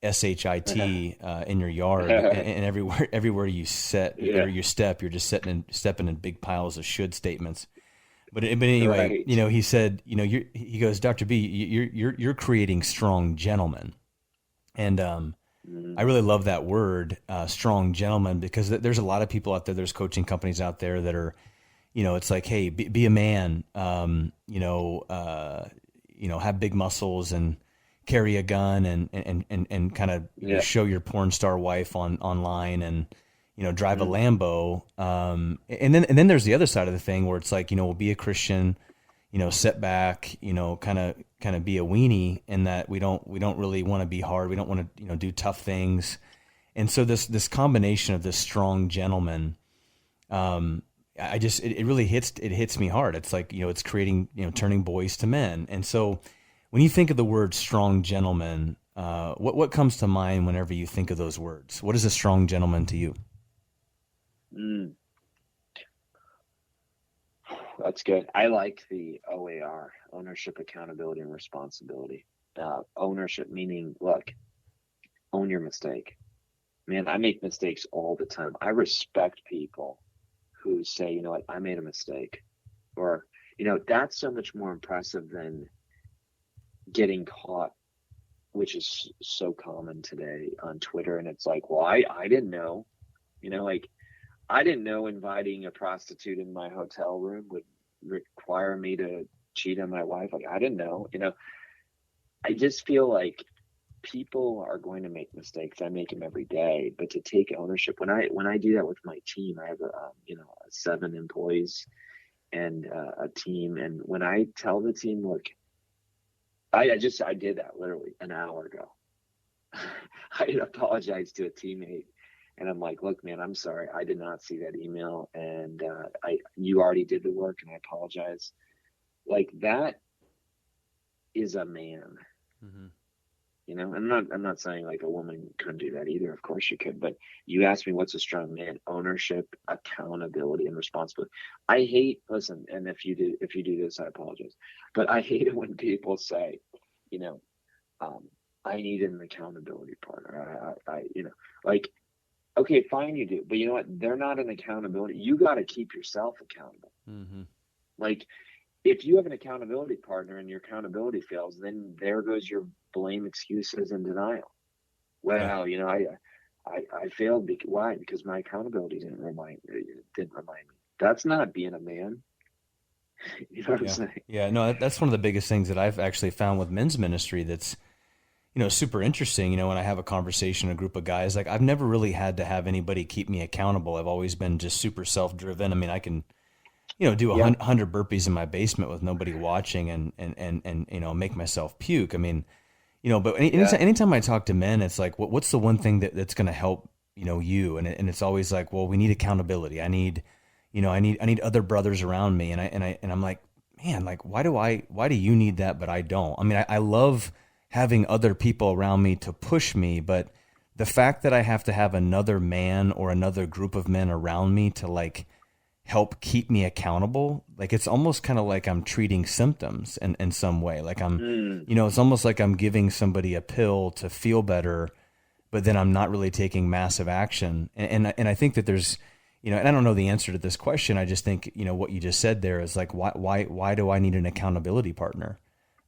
SHIT in your yard, and everywhere you set or you step, you're just stepping in big piles of should statements. But anyway, right. He said, he goes, Dr. B, you're creating strong gentlemen. And, I really love that word, strong gentleman, because there's a lot of people out there. There's coaching companies out there that are, it's like, hey, be a man, have big muscles and carry a gun and kind of show your porn star wife online and, drive a Lambo. And then there's the other side of the thing where it's like, we'll be a Christian, set back, kind of be a weenie, in that we don't really want to be hard. We don't want to, do tough things. And so this combination of this strong gentleman, it really hits me hard. It's like, it's creating, turning boys to men. And so when you think of the word strong gentleman, what comes to mind whenever you think of those words? What is a strong gentleman to you? That's good. I like the OAR, ownership, accountability, and responsibility. Ownership meaning, look, own your mistake. Man, I make mistakes all the time. I respect people who say, you know what, I made a mistake. Or, that's so much more impressive than getting caught, which is so common today on Twitter. And it's like, well, I didn't know, I didn't know inviting a prostitute in my hotel room would require me to cheat on my wife. Like, I didn't know, I just feel like people are going to make mistakes. I make them every day, but to take ownership, when I do that with my team, I have 7 employees and a team. And when I tell the team, look, I did that literally an hour ago. I apologized to a teammate. And I'm like, look, man, I'm sorry. I did not see that email. And you already did the work, and I apologize. Like, that is a man. Mm-hmm. I'm not saying like a woman couldn't do that either. Of course you could. But you asked me, what's a strong man? Ownership, accountability, and responsibility. I hate, listen, and if you do this, I apologize. But I hate it when people say, I need an accountability partner. Okay, fine, you do. But you know what? They're not an accountability. You got to keep yourself accountable. Mm-hmm. Like, if you have an accountability partner and your accountability fails, then there goes your blame, excuses, and denial. Well, I failed. Why? Because my accountability didn't remind me. That's not being a man. You know what I'm saying? Yeah, no, that's one of the biggest things that I've actually found with men's ministry. That's, super interesting, when I have a conversation, a group of guys, like I've never really had to have anybody keep me accountable. I've always been just super self-driven. I mean, I can, do Yeah. 100 burpees in my basement with nobody watching and make myself puke. I mean, but anytime I talk to men, it's like, what's the one thing that's going to help, you? And it's always like, well, we need accountability. I need other brothers around me. And I'm like, man, like, why do you need that, but I don't? I mean, I love having other people around me to push me, but the fact that I have to have another man or another group of men around me to like help keep me accountable, like it's almost kind of like I'm treating symptoms in some way. Like it's almost like I'm giving somebody a pill to feel better, but then I'm not really taking massive action. And I think that there's, and I don't know the answer to this question. I just think, what you just said there is like, why do I need an accountability partner?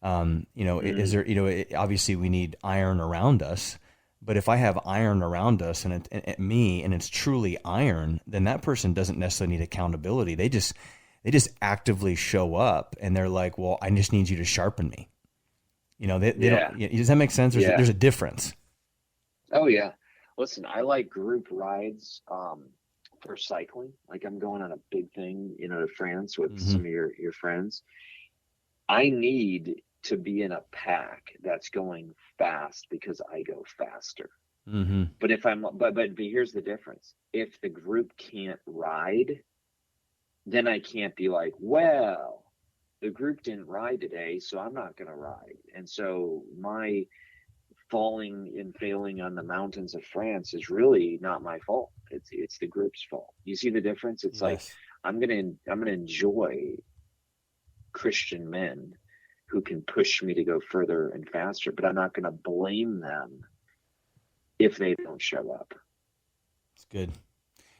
Is there, obviously we need iron around us, but if I have iron around us and it's truly iron, then that person doesn't necessarily need accountability. They just actively show up and they're like, well, I just need you to sharpen me. They don't, does that make sense? There's a difference. Oh yeah. Listen, I like group rides, for cycling. Like I'm going on a big thing, to France with some of your friends. I need to be in a pack that's going fast because I go faster. Mm-hmm. But here's the difference. If the group can't ride, then I can't be like, well, the group didn't ride today, so I'm not going to ride. And so my falling and failing on the mountains of France is really not my fault. It's the group's fault. You see the difference? It's like I'm going to enjoy Christian men who can push me to go further and faster, but I'm not going to blame them if they don't show up. It's good.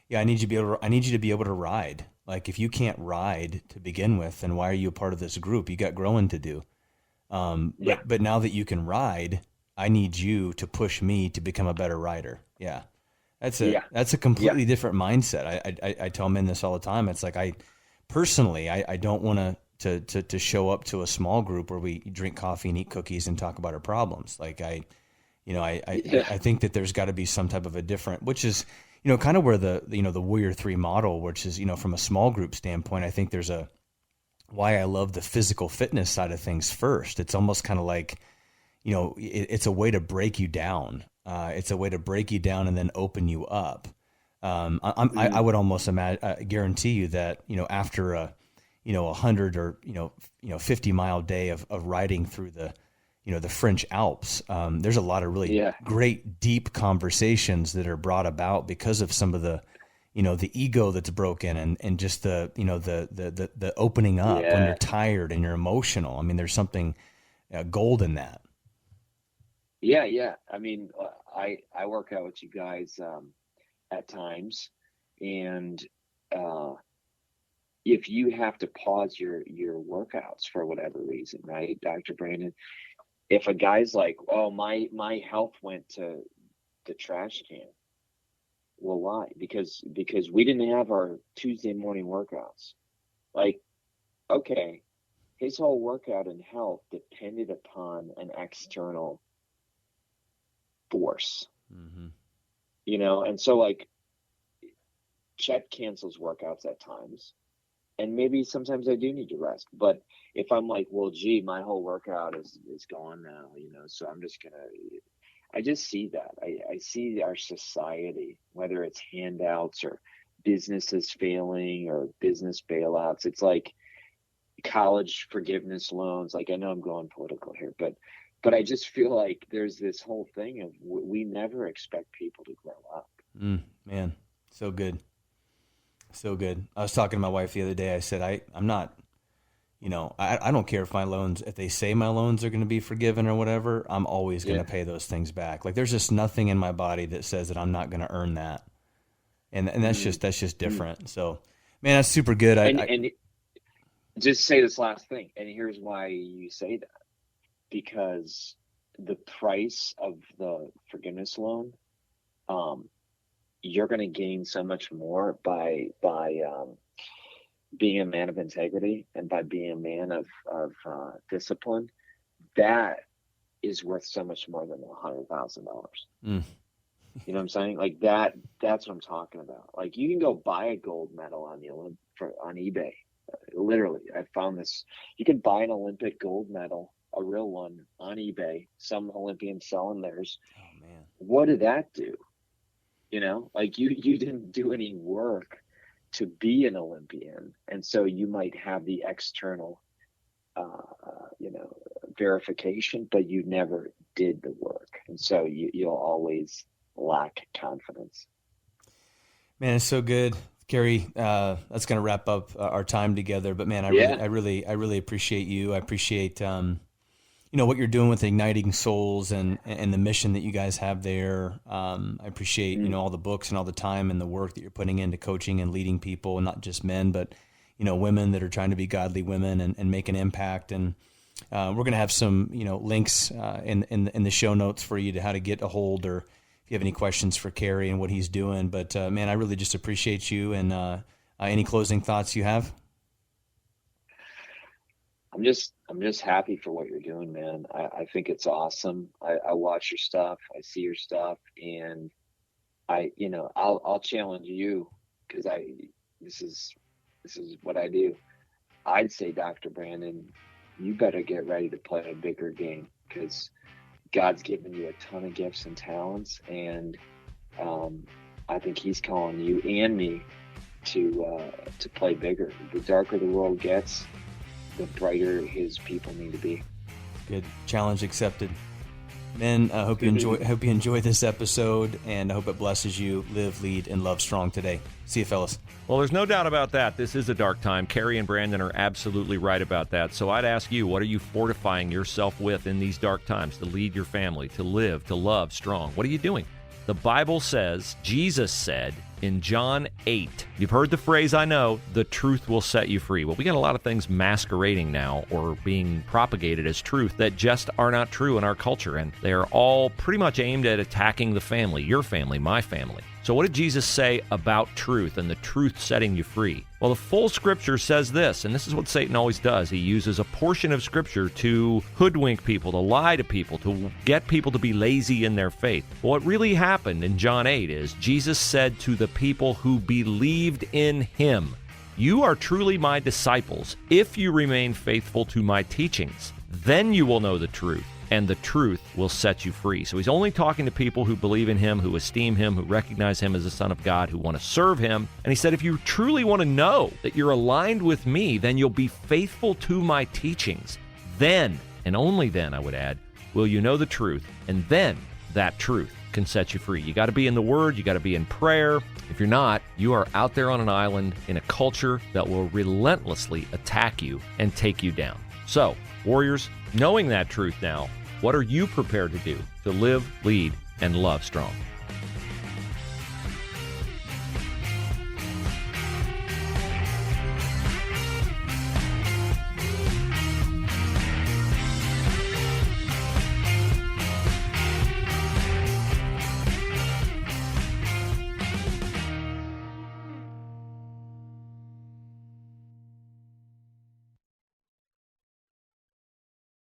Yeah, I need you to be able to ride. Like if you can't ride to begin with, then why are you a part of this group? You got growing to do. But now that you can ride, I need you to push me to become a better rider. Yeah. That's a completely different mindset. I tell men this all the time. It's like I don't want to show up to a small group where we drink coffee and eat cookies and talk about our problems. Like I think that there's got to be some type of a different, which is, kind of where the Warrior 3 model, which is, from a small group standpoint, I think there's why I love the physical fitness side of things first. It's almost kind of like, it's a way to break you down. It's a way to break you down and then open you up. I would almost guarantee you that, after a 100 or 50-mile day of riding through the French Alps, there's a lot of really great deep conversations that are brought about because of some of the the ego that's broken and just the opening up when you're tired and you're emotional. I mean, there's something gold in that. Yeah. I mean, I work out with you guys at times, and if you have to pause your workouts for whatever reason, right, Dr. Brandon, if a guy's like, oh, my health went to the trash can. Well, why? Because we didn't have our Tuesday morning workouts. Like, okay, his whole workout and health depended upon an external force. And so like Chet cancels workouts at times, and maybe sometimes I do need to rest. But if I'm like, well, gee, my whole workout is gone now, so I'm just gonna. I just see that. I see our society, whether it's handouts or businesses failing or business bailouts. It's like college forgiveness loans. Like, I know I'm going political here, but I just feel like there's this whole thing of we never expect people to grow up. Man, so good. So good. I was talking to my wife the other day. I said, I'm not, I don't care if they say my loans are going to be forgiven or whatever, I'm always going to pay those things back. Like there's just nothing in my body that says that I'm not going to earn that. And that's just different. So, man, that's super good. And just say this last thing. And here's why you say that. Because the price of the forgiveness loan, you're going to gain so much more by being a man of integrity and by being a man of discipline. That is worth so much more than $100,000. Mm. You know what I'm saying? Like that's what I'm talking about. Like you can go buy a gold medal on on eBay. Literally, I found this. You can buy an Olympic gold medal, a real one, on eBay. Some Olympians selling theirs. Oh man, what did that do? You know, like you didn't do any work to be an Olympian, and so you might have the external, verification, but you never did the work, and so you'll always lack confidence. Man, it's so good, Kary. That's going to wrap up our time together. But man, I really appreciate you. I appreciate what you're doing with igniting souls and the mission that you guys have there. I appreciate all the books and all the time and the work that you're putting into coaching and leading people, and not just men, but women that are trying to be godly women and make an impact. And we're going to have some links in the show notes for you to how to get a hold, or if you have any questions for Kary and what he's doing. But man, I really just appreciate you. And any closing thoughts you have? I'm just happy for what you're doing, man. I think it's awesome. I watch your stuff, I see your stuff, and I'll challenge you, because this is what I do. I'd say, Dr. Brandon, you better get ready to play a bigger game, because God's given you a ton of gifts and talents, and I think he's calling you and me to play bigger. The darker the world gets, the brighter his people need to be. Good. Challenge accepted. Men, I hope you enjoy this episode, and I hope it blesses you. Live, lead, and love strong today. See you, fellas. Well, there's no doubt about that. This is a dark time. Kary and Brandon are absolutely right about that. So I'd ask you, what are you fortifying yourself with in these dark times to lead your family, to live, to love strong? What are you doing? The Bible says, Jesus said in John 8, you've heard the phrase, I know, the truth will set you free. Well, we got a lot of things masquerading now or being propagated as truth that just are not true in our culture, and they are all pretty much aimed at attacking the family, your family, my family. So what did Jesus say about truth and the truth setting you free? Well, the full Scripture says this, and this is what Satan always does. He uses a portion of Scripture to hoodwink people, to lie to people, to get people to be lazy in their faith. What really happened in John 8 is Jesus said to the people who believed in him, you are truly my disciples if you remain faithful to my teachings. Then you will know the truth, and the truth will set you free. So he's only talking to people who believe in him, who esteem him, who recognize him as the Son of God, who want to serve him. And he said, if you truly want to know that you're aligned with me, then you'll be faithful to my teachings. Then, and only then, I would add, will you know the truth, and then that truth can set you free. You got to be in the Word. You got to be in prayer. If you're not, you are out there on an island in a culture that will relentlessly attack you and take you down. So, warriors, knowing that truth now, what are you prepared to do to live, lead, and love strong?